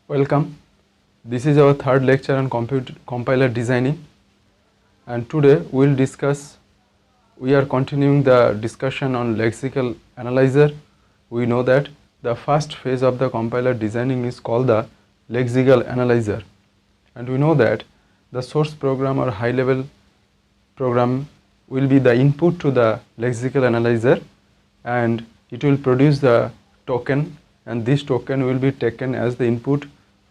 Welcome. This is our third lecture on compiler designing, and today we are continuing the discussion on lexical analyzer. We know that the first phase of the compiler designing is called the lexical analyzer, and we know that the source program or high level program will be the input to the lexical analyzer, and it will produce the token, and this token will be taken as the input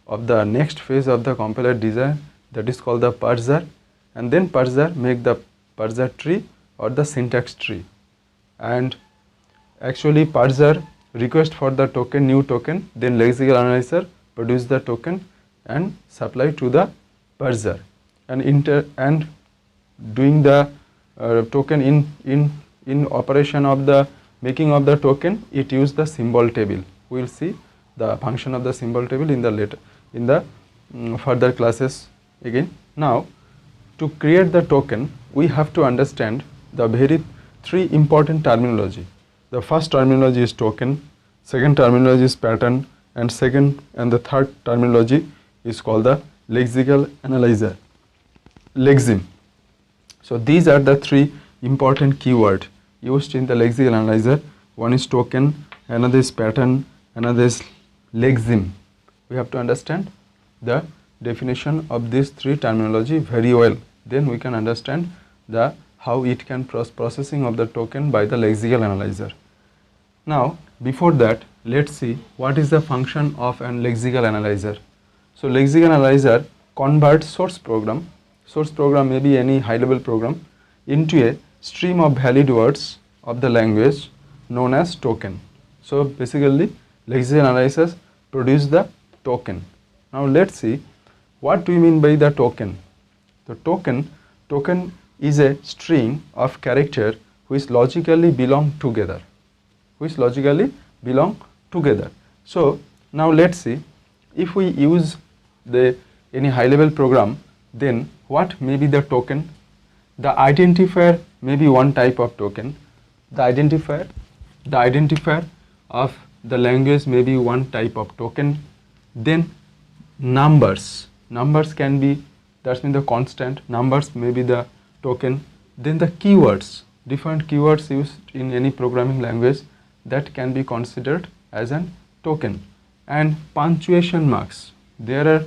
of the next phase of the compiler design, that is called the parser, and then parser make the parser tree or the syntax tree, and actually parser request for the token, new token, then lexical analyzer produce the token and supply to the parser, and doing the token in operation of the making of the token, it use the symbol table. We will see the function of the symbol table in the further classes again. Now, to create the token, we have to understand the three important terminology. The first terminology is token, second terminology is pattern, and the third terminology is called the lexical analyzer, lexim. So these are the three important keywords used in the lexical analyzer. One is token, another is pattern, another is lexim. We have to understand the definition of these three terminology very well. Then we can understand how it can processing of the token by the lexical analyzer. Now, before that, let's see what is the function of an lexical analyzer. So lexical analyzer converts source program may be any high level program, into a stream of valid words of the language known as token. So basically lexical analyzers produce the token. Now let's see what do we mean by the token. The token is a string of character which logically belong together. So now let's see, if we use any high level program, then what may be the token? The identifier may be one type of token. The identifier of the language may be one type of token. Then numbers can be, that means the constant numbers may be the token. Then the keywords, different keywords used in any programming language, that can be considered as an token. And punctuation marks, there are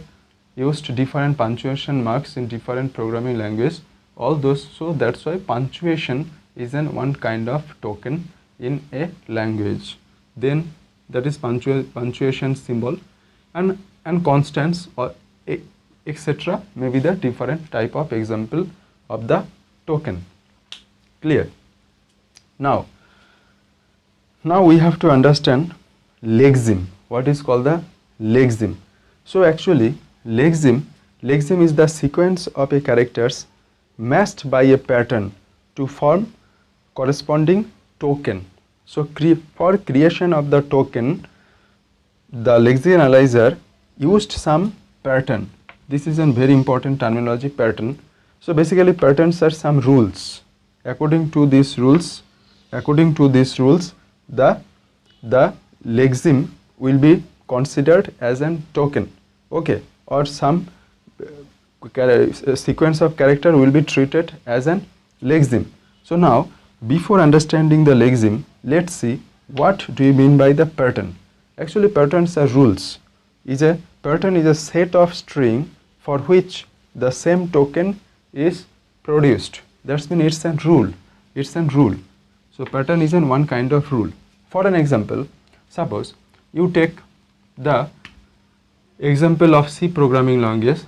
used different punctuation marks in different programming language, all those. So that's why punctuation is one kind of token in a language. Then that is punctuation symbol, and constants or etc. may be the different type of example of the token. Clear? Now we have to understand lexim. What is called the lexim? So actually lexim is the sequence of a characters matched by a pattern to form corresponding token. So for creation of the token, the lexical analyzer used some pattern. This is a very important terminology, pattern. So basically patterns are some rules. According to these rules, the lexim will be considered as a token, okay, or some sequence of character will be treated as an lexim. So now, before understanding the lexim, let's see what do you mean by the pattern. Actually patterns are rules. Pattern is a set of string for which the same token is produced. That means it's a rule. So pattern is one kind of rule. For an example, suppose you take the example of C type programming language.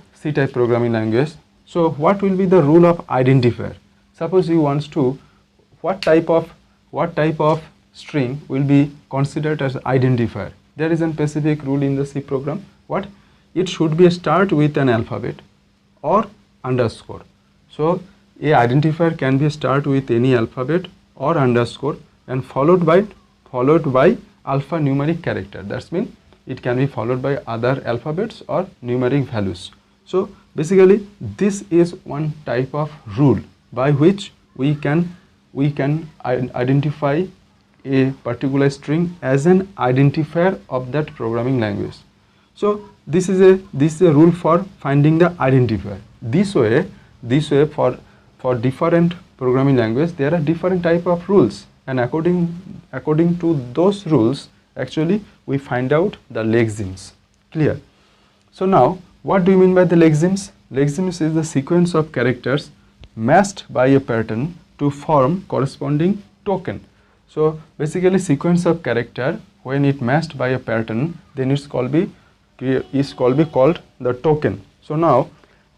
So what will be the rule of identifier? Suppose you want to, what type of string will be considered as identifier? There is a specific rule in the C program. What? It should be start with an alphabet or underscore. So a identifier can be start with any alphabet or underscore and followed by alphanumeric character. That means it can be followed by other alphabets or numeric values. So basically this is one type of rule by which we can identify a particular string as an identifier of that programming language. So this is a rule for finding the identifier. This way for different programming language there are different type of rules, and according to those rules actually we find out the lexemes. Clear? So now what do you mean by the lexemes? Lexemes is the sequence of characters matched by a pattern to form corresponding token. So basically sequence of character, when it matched by a pattern, then it's called the token. So now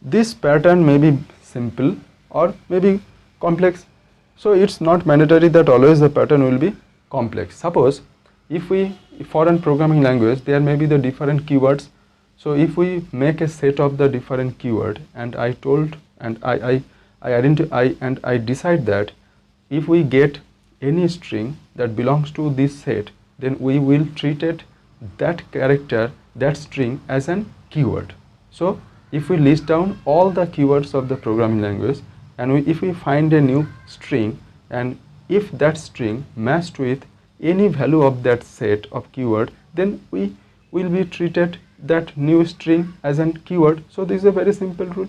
this pattern may be simple or maybe complex. So it's not mandatory that always the pattern will be complex. Suppose if for a programming language there may be the different keywords. So if we make a set of the different keyword, and I decide that if we get any string that belongs to this set, then we will treat that character, that string as an keyword. So if we list down all the keywords of the programming language, and if we find a new string, and if that string matched with any value of that set of keyword, then we will be treated that new string as a keyword. So this is a very simple rule.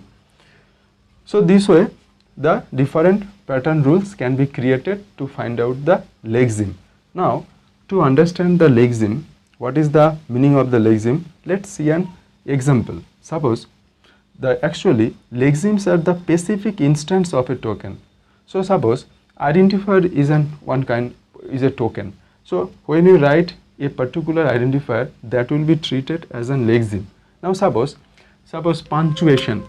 So this way the different pattern rules can be created to find out the lexeme. Now to understand the lexeme, what is the meaning of the lexeme, let's see an example. Suppose actually lexemes are the specific instance of a token. So suppose identifier is a token. So when you write a particular identifier, that will be treated as an lexeme. Now suppose punctuation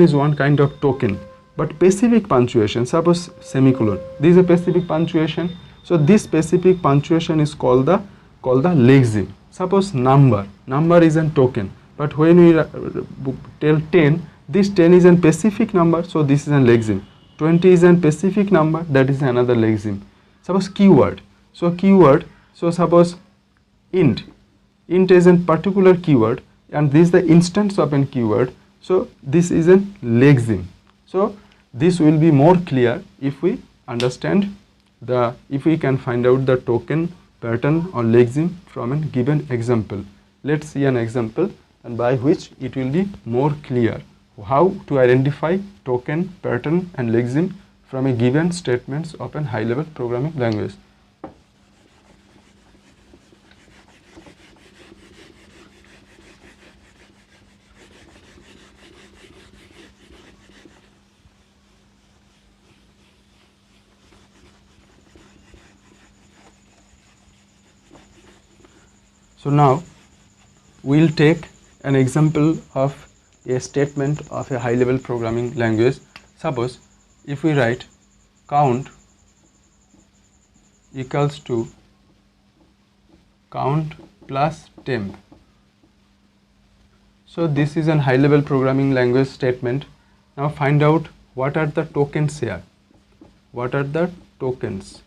is one kind of token, but specific punctuation, suppose semicolon, this is a specific punctuation. So this specific punctuation is called the lexeme. Suppose number is a token, but when we tell 10, this 10 is a specific number, so this is a lexeme. 20 is a specific number, that is another lexeme. Suppose keyword, so suppose int is a particular keyword, and this is the instance of a keyword, so this is a lexeme. So this will be more clear if we understand if we can find out the token, pattern or lexeme from a given example. Let's see an example, and by which it will be more clear how to identify token, pattern and lexeme from a given statements of a high level programming language. So now we will take an example of a statement of a high level programming language. Suppose if we write count equals to count plus temp. So this is a high level programming language statement. Now find out what are the tokens here. What are the tokens?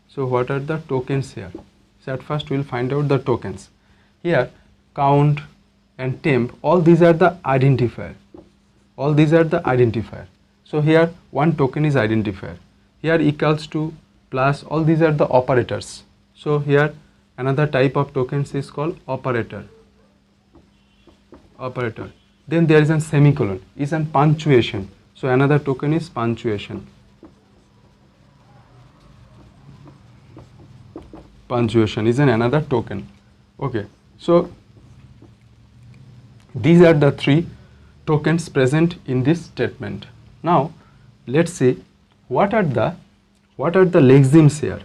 So what are the tokens here? So at first we will find out the tokens. Here count and temp, all these are the identifier. So here one token is identifier. Here equals to, plus, all these are the operators. So here another type of tokens is called operator. Then there is a semicolon, is a punctuation. So another token is punctuation. Punctuation is another token. Okay, so these are the three tokens present in this statement. Now let's see what are the lexemes here.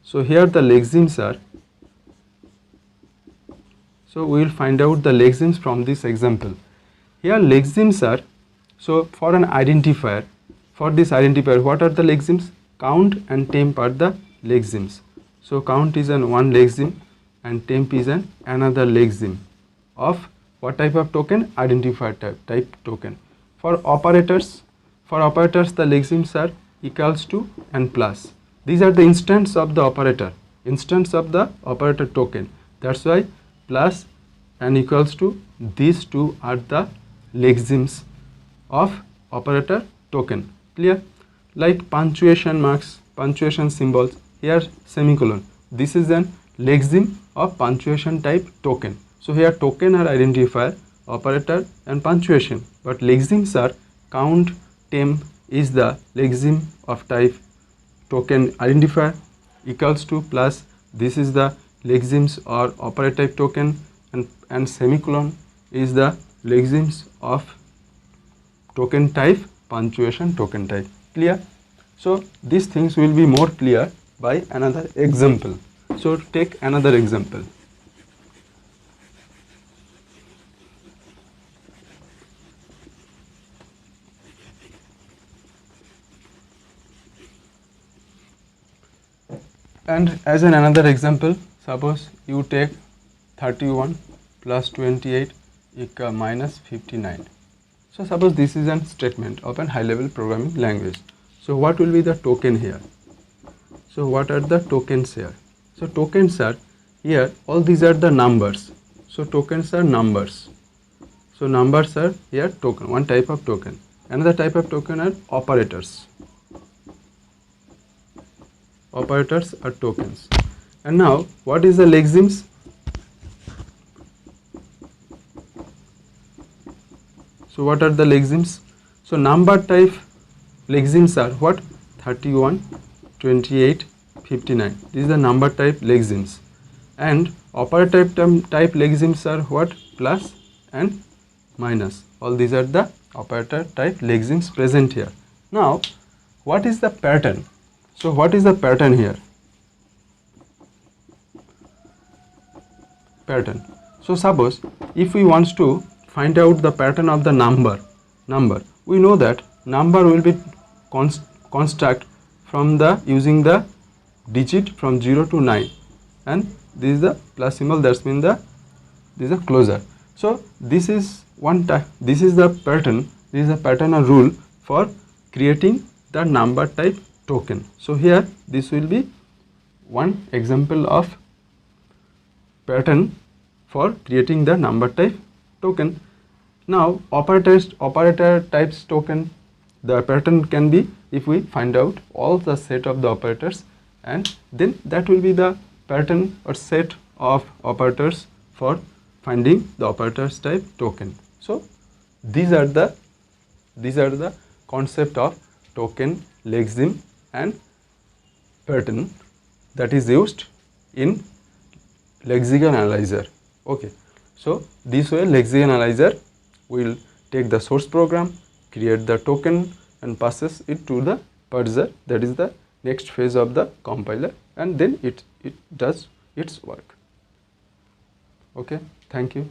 So here the lexemes are, so we will find out the lexemes from this example. Here lexemes are, so for an identifier, for this identifier what are the lexemes? Count and temp are the lexemes. So count is one lexeme and temp is another lexeme of what type of token? Identifier type token. For operators the lexemes are equals to and plus. These are the instance of the operator token. That's why plus and equals to, these two are the lexemes of operator token. Clear? Like punctuation marks, punctuation symbols, here semicolon. This is an lexeme of punctuation type token. So here token are identifier, operator and punctuation, but lexemes are count, temp is the lexeme of type token identifier equals to plus this is the lexemes or operator type token, and semicolon is the lexemes of token type punctuation token type. Clear? So these things will be more clear by another example. So take another example. And as another example, suppose you take 31 plus 28 equal minus 59. So suppose this is a statement of a high level programming language. So what will be the token here? So what are the tokens here? So tokens are here, all these are the numbers. So tokens are numbers. So numbers are here token, one type of token. Another type of token are operators. Operators are tokens. And now what is the lexemes? So what are the lexemes? So number type lexemes are what? 31, 28, 59. This is the number type lexemes. And operator type lexemes are what? Plus and minus. All these are the operator type lexemes present here. Now what is the pattern? So what is the pattern here? Pattern. So suppose if we want to find out the pattern of the number, we know that number will be construct from the using the digit from 0 to 9, and this is the plus symbol, that's mean the this is a closure. So this is one type, this is the pattern, this is a pattern or rule for creating the number type token. So here this will be one example of pattern for creating the number type token. Now operator types token, the pattern can be if we find out all the set of the operators, and then that will be the pattern or set of operators for finding the operators type token. So these are the concept of token, lexeme and pattern that is used in lexical analyzer. Okay, so this way lexical analyzer will take the source program, create the token and passes it to the parser, that is the next phase of the compiler, and then it does its work. Okay, thank you.